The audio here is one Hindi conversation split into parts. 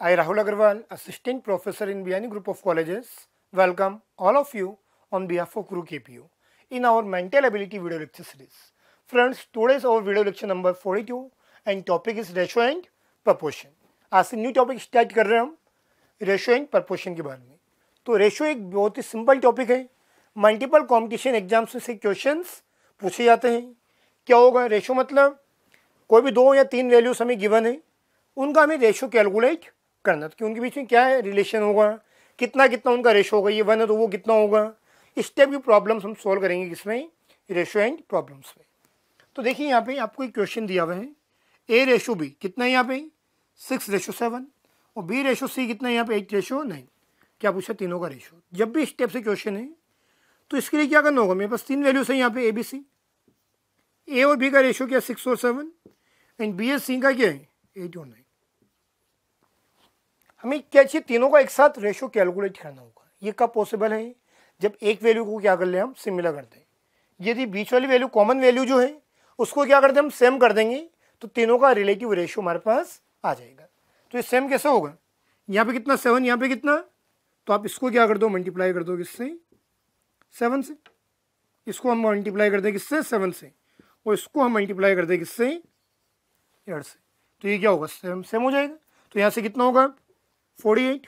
I, Rahul Agarwal, Assistant Professor in Biani Group of Colleges, welcome all of you on behalf of Guru KPU in our Mental Ability video lecture series. Friends, today is our video lecture number 42 and topic is Ratio and Proportion. आज से न्यू टॉपिक स्टार्ट कर रहे हैं हम रेशो एंड प्रपोर्शन के बारे में। तो रेशो एक बहुत ही सिंपल टॉपिक है, मल्टीपल कॉम्पिटिशन एग्जाम्स में से क्वेश्चंस पूछे जाते हैं। क्या होगा रेशो मतलब कोई भी दो या तीन वैल्यूज हमें गिवन है, उनका हमें रेशो कैलकुलेट करना, कि उनके बीच में क्या है रिलेशन होगा, कितना कितना उनका रेशो होगा, ये वन है तो वो कितना होगा। इस टाइप की प्रॉब्लम्स हम सॉल्व करेंगे किसमें, रेशो एंड प्रॉब्लम्स में। तो देखिए यहाँ पे आपको एक क्वेश्चन दिया हुआ है, ए रेशो बी कितना है यहाँ पे 6:7 और बी रेशो सी कितना है यहाँ पे 8:9। क्या पूछा, तीनों का रेशो। जब भी इस टाइप से क्वेश्चन है तो इसके लिए क्या करना होगा, मेरे पास तीन वैल्यूज है यहाँ पे ए बी सी। ए और बी का रेशो क्या 6 और 7 एंड बी एस सी का क्या है 8 और 9। हमें क्या चाहिए, तीनों का एक साथ रेशो कैलकुलेट करना होगा। ये कब पॉसिबल है, जब एक वैल्यू को क्या कर ले हम सिमिलर करते हैं। यदि बीच वाली वैल्यू कॉमन वैल्यू जो है उसको क्या करते हैं हम सेम कर देंगे तो तीनों का रिलेटिव रेशो हमारे पास आ जाएगा। तो ये सेम कैसे होगा, यहाँ पे कितना 7, यहाँ पे कितना, तो आप इसको क्या कर दो मल्टीप्लाई कर दो किससे 7 से, इसको हम मल्टीप्लाई कर दें किससे 7 से और इसको हम मल्टीप्लाई कर दें किससे 8 से। तो ये क्या होगा सेम हो जाएगा। तो यहाँ से कितना होगा 48,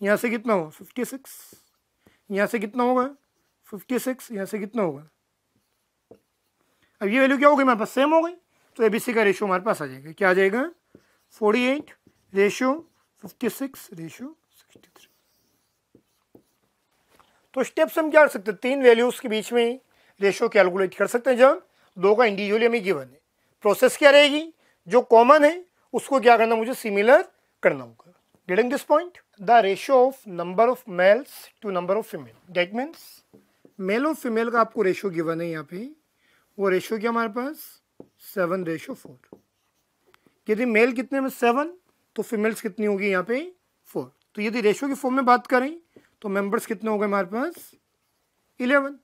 यहाँ से कितना होगा 56, यहाँ से कितना होगा 56, यहाँ से कितना होगा। अब ये वैल्यू क्या हो गई हमारे पास सेम हो गई, तो एबीसी का रेशो हमारे पास आ जाएगा। क्या आ जाएगा 48 रेशो 56 रेशो 63। तो स्टेप से हम क्या कर सकते हैं, तीन वैल्यूज के बीच में रेशो कैलकुलेट कर सकते हैं जब दो का इंडिविजुअली हमें गिवन है। प्रोसेस क्या रहेगी, जो कॉमन है उसको क्या करना, मुझे सिमिलर करना होगा। Getting this point, the ratio of number of males to number of female, that means male और फीमेल का आपको रेशो गिवन है यहाँ पे, वो रेशो क्या हमारे पास 7:4। यदि मेल कितने में 7 तो फीमेल्स कितनी होगी यहाँ पे 4। तो यदि रेशो की फॉर्म में बात करें तो मेंबर्स कितने हो गए हमारे पास 11।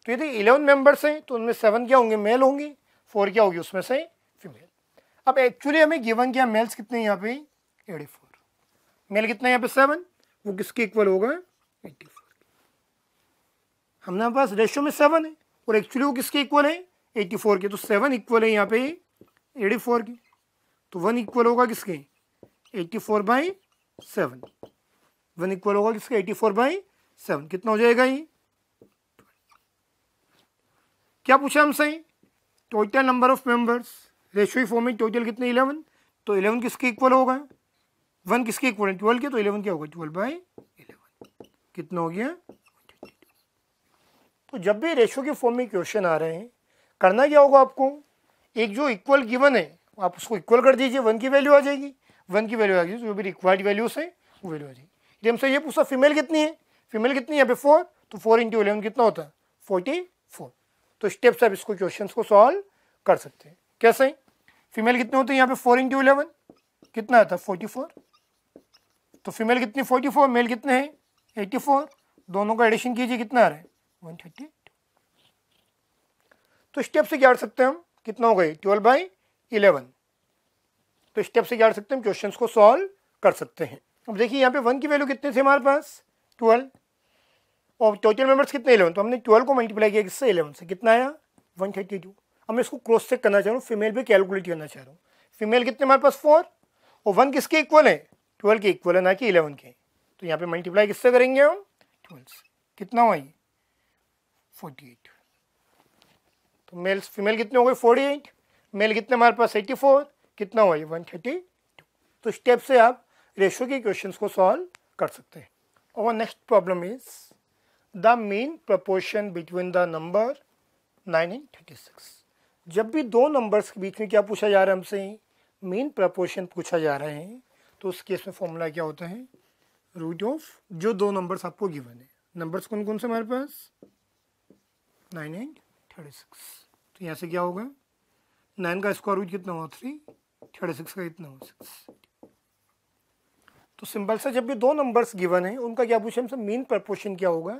तो यदि 11 मेंबर्स हैं तो उनमें 7 क्या होंगे मेल होंगे, 4 क्या होगी उसमें से फीमेल। अब एक्चुअली हमें गिवन क्या, मेल्स कितने यहाँ पे 84, मेल कितना यहाँ पे 7, वो किसके इक्वल होगा 84। हमारे पास रेशो में 7 है और एक्चुअली वो किसके इक्वल है 84 के। तो 7 इक्वल है यहाँ पे 84 के, तो 1 इक्वल होगा किसके 84/7। 1 इक्वल होगा किसके 84/7। कितना हो जाएगा ये, क्या पूछा हमसे, total number of members. Ratio he form में टोटल कितने 11, तो 11 किसके इक्वल होगा, 1 किसके इक्वल है 12 के, तो 11 क्या होगा 12/11। कितना हो गया। तो जब भी रेशो के फॉर्म में क्वेश्चन आ रहे हैं करना क्या होगा आपको, एक जो इक्वल गिवन है आप उसको इक्वल कर दीजिए, 1 की वैल्यू आ जाएगी, 1 की वैल्यू आ जाएगी, जो भी रिक्वायर्ड वैल्यूज है वो वैल्यू आ जाएगी। यदि हमसे ये पूछा फीमेल कितनी है, फीमेल कितनी है यहाँ पे 4, तो 4 × 11 कितना होता है 44। तो स्टेप्स आप इसको क्वेश्चन को सॉल्व कर सकते हैं। कैसे, फीमेल कितने होते हैं यहाँ पे 4 × 11 कितना आता है 44, तो फीमेल कितनी 44, मेल कितने हैं 84, दोनों का एडिशन कीजिए कितना आ रहा है 132। तो स्टेप से क्या कर सकते हैं हम, कितना हो गए 12/11। तो स्टेप से क्या कर सकते हैं हम क्वेश्चंस को सॉल्व कर सकते हैं। अब देखिए यहाँ पे 1 की वैल्यू कितने थे हमारे पास 12 और टोटल मेंबर्स कितने 11, तो हमने 12 को मल्टीप्लाई किया किससे 11 से, कितना आया 132। अब मैं इसको क्रॉस चेक करना चाह रहा हूँ, फीमेल भी कैलकुलेट करना चाह रहा हूँ। फीमेल कितने हमारे पास 4 और 1 किसके इक्वल है 12 के इक्वल है, ना कि 11 के। तो यहाँ पे मल्टीप्लाई किससे करेंगे हम 12 से, कितना हुआ ये 48। तो मेल्स फीमेल कितने हो गए 48, मेल कितने हमारे पास 84, कितना हुआ ये 132। तो स्टेप से आप रेशो के क्वेश्चंस को सॉल्व कर सकते हैं। और next problem is the mean proportion between the number 9 and 36। जब भी दो नंबर्स के बीच में क्या पूछा जा रहा है हमसे, मीन प्रपोर्शन पूछा जा रहा है, तो उस केस में फॉर्मूला क्या होता है, रूट ऑफ जो दो नंबर्स आपको गिवन है। नंबर्स कौन कौन से हमारे पास 9 एंड 36। तो यहाँ से क्या होगा 9 का स्क्वायर रूट कितना हुआ 3, 36 का कितना हुआ 6। तो सिंपल से जब भी दो नंबर्स गिवन है उनका क्या पूछे हमसे मीन प्रपोर्शन क्या होगा,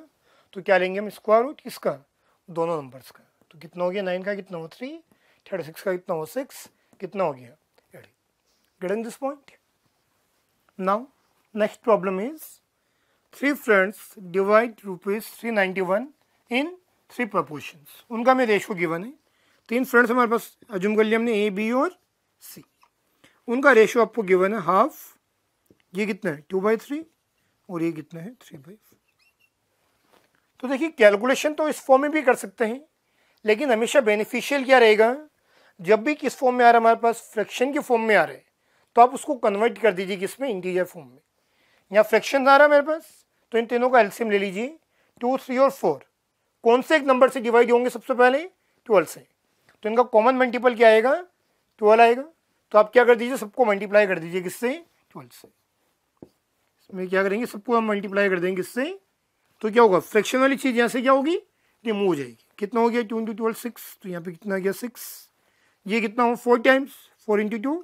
तो क्या लेंगे हम स्क्वायर रूट किसका, दोनों नंबर्स का। तो कितना हो गया 9 का कितना हो 3, 36 का कितना हो 6, कितना हो गया 8। Getting this point. Now next problem is 3 friends divide ₹391 in 3 proportions. उनका में रेशो गिवन है। 3 फ्रेंड्स हमारे पास अज्यूम कर लिया हमने, ए, बी और सी। उनका रेशो आपको गिवन है हाफ, ये कितना है 2/3 और ये कितना है 3/4। तो देखिए कैलकुलेशन तो इस फॉर्म में भी कर सकते हैं, लेकिन हमेशा बेनिफिशियल क्या रहेगा, जब भी किस फॉर्म में आ रहा है हमारे पास, फ्रैक्शन के फॉर्म में आ रहा है, तो आप उसको कन्वर्ट कर दीजिए किसमें, इंटीजर फॉर्म में। यहाँ फ्रैक्शन आ रहा है मेरे पास, तो इन तीनों का एलसीएम ले लीजिए। 2, 3 और 4 कौन से एक नंबर से डिवाइड होंगे सबसे पहले, 12 से। तो इनका कॉमन मल्टीपल क्या आएगा, 12 आएगा। तो आप क्या कर दीजिए, सबको मल्टीप्लाई कर दीजिए किससे, 12 से। इसमें क्या करेंगे, सबको हम मल्टीप्लाई कर देंगे किससे, तो क्या होगा, फ्रैक्शन वाली चीज़ यहाँ से क्या होगी, रिमूव हो जाएगी। कितना हो गया 2 × 12 6, तो यहाँ पे कितना आ गया 6। ये कितना हुआ 4 टाइम्स 4 × 2,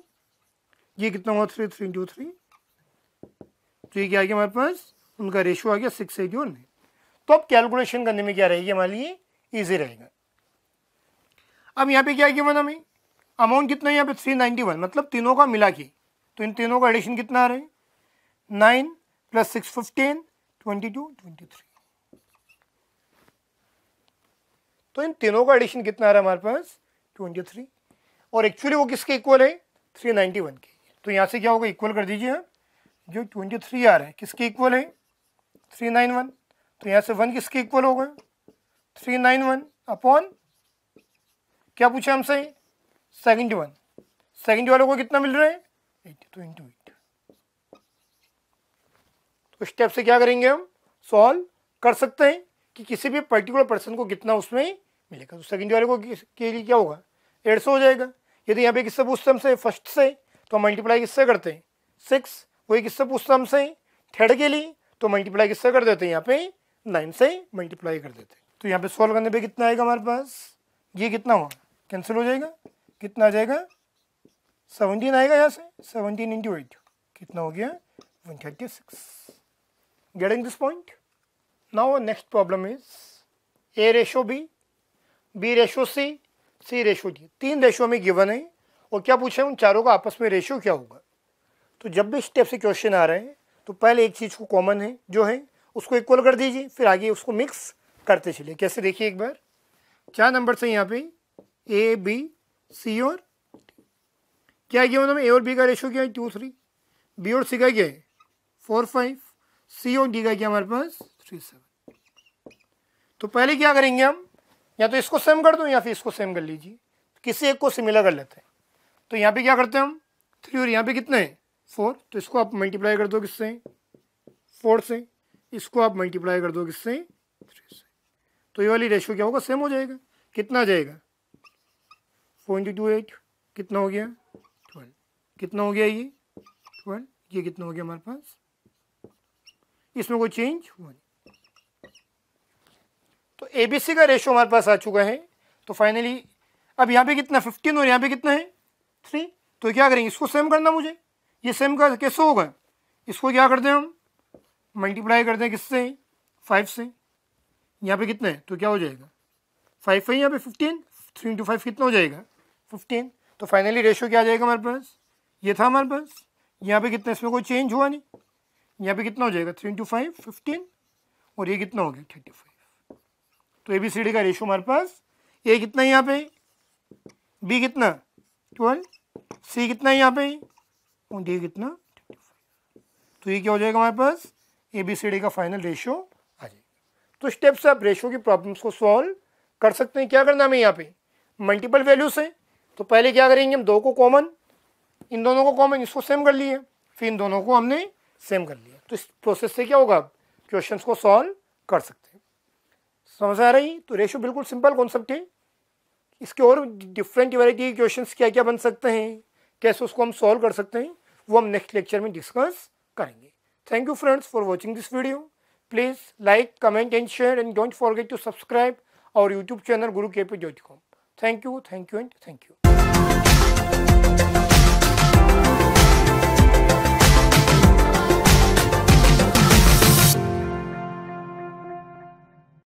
ये कितना हुआ 3 3 × 3। तो ये क्या आ गया हमारे पास, उनका रेशो आ गया 6, 8 और 9। तो अब कैलकुलेशन करने में क्या रहेगी हमारे लिए, ईजी रहेगा। अब यहाँ पे क्या गिवन हमें, अमाउंट कितना है यहाँ पे 391, मतलब तीनों का मिला के। तो इन तीनों का एडिशन कितना आ रहा है, 9 + 6 15 22 23। तो इन तीनों का एडिशन कितना आ रहा है हमारे पास 23, और एक्चुअली वो किसके इक्वल है 391 के। तो यहाँ से क्या होगा, इक्वल कर दीजिए आप, जो 23 आ रहा है किसके इक्वल है 391। तो यहाँ से 1 किसके इक्वल होगा 391 अपॉन क्या पूछा हमसे 71। 70 वालों को कितना मिल रहा है 80, तो इंटू 8। तो स्टेप से क्या करेंगे, हम सॉल्व कर सकते हैं कि किसी भी पर्टिकुलर पर्सन को कितना उसमें मिलेगा। तो 70 वाले को के लिए क्या होगा 800 हो जाएगा। यदि यहाँ पे किससे पूछते हमसे फर्स्ट से, तो हम मल्टीप्लाई किससे करते हैं 6। वही किससे पूछता हमसे थर्ड के लिए, तो मल्टीप्लाई किससे कर देते हैं यहाँ पे 9 से मल्टीप्लाई कर देते हैं। तो यहाँ पे सॉल्व करने पे कितना आएगा हमारे पास, ये कितना हुआ कैंसिल हो जाएगा, कितना आ जाएगा 17 आएगा। यहाँ से 17 × 8 कितना हो गया 136। Getting this point. Now next problem is A/B, B/C, C/D। 3 ratio में गिवन है, और क्या पूछा है उन चारों का आपस में रेशो क्या होगा। तो जब भी स्टेप से क्वेश्चन आ रहे हैं, तो पहले एक चीज़ को कॉमन है जो है उसको इक्वल कर दीजिए, फिर आगे उसको मिक्स करते चलिए। कैसे देखिए एक बार, 4 नंबर से यहाँ पे A, B, C और D। क्या गिवन हमें, A और B का रेशो क्या है 2, 3, B और C का क्या है 4, 5, C और D का क्या हमारे पास 3, 7। तो पहले क्या करेंगे हम, या तो इसको सेम कर दो या फिर इसको सेम कर लीजिए, किसी एक को सिमिलर कर लेते हैं। तो यहाँ पे क्या करते हैं हम 3, और यहाँ पे कितने हैं 4, तो इसको आप मल्टीप्लाई कर दो किससे 4 से, इसको आप मल्टीप्लाई कर दो किससे 3 से। तो ये वाली रेशो क्या होगा सेम हो जाएगा। कितना आ जाएगा 4 × 2 8, कितना हो गया 12, कितना हो गया ये 12, ये कितना हो गया हमारे पास, इसमें कोई चेंज हुआ नहीं। तो ABC का रेशो हमारे पास आ चुका है। तो फाइनली अब यहाँ पे कितना 15 और यहाँ पे कितना है 3। तो क्या करेंगे, इसको सेम करना मुझे, ये सेम का कैसे होगा, इसको क्या करते हैं हम मल्टीप्लाई करते हैं किससे 5 से। यहाँ पे कितना है, तो क्या हो जाएगा 5 है, यहाँ पे 15, 3 × 5 कितना हो जाएगा 15। तो फाइनली रेशो क्या आ जाएगा हमारे पास, ये था हमारे पास, यहाँ पे कितना, इसमें कोई चेंज हुआ नहीं। यहाँ पे कितना हो जाएगा 3 × 5 15, और ये कितना हो गया 35। तो ABCD का रेशो हमारे पास ये कितना है यहाँ पे, B कितना 12, C कितना है यहाँ पे, और D कितना 35। तो ये क्या हो जाएगा हमारे पास ABCD का फाइनल रेशो आ जाएगा। तो स्टेप से आप रेशो की प्रॉब्लम्स को सॉल्व कर सकते हैं। क्या करना हमें यहाँ पे मल्टीपल वैल्यूज है, तो पहले क्या करेंगे हम 2 को कॉमन, इन दोनों को कॉमन, इसको सेम कर लिए, फिर इन दोनों को हमने सेम कर लिया। तो इस प्रोसेस से क्या होगा, क्वेश्चंस को सॉल्व कर सकते हैं। समझ आ रही, तो रेशो बिल्कुल सिंपल कॉन्सेप्ट है। इसके और डिफरेंट वैरायटी के क्वेश्चंस क्या क्या बन सकते हैं, कैसे उसको हम सॉल्व कर सकते हैं, वो हम नेक्स्ट लेक्चर में डिस्कस करेंगे। Thank you friends for watching this video. Please like, comment and share, and don't forget to subscribe our YouTube channel gurukp.com. Thank you and thank you.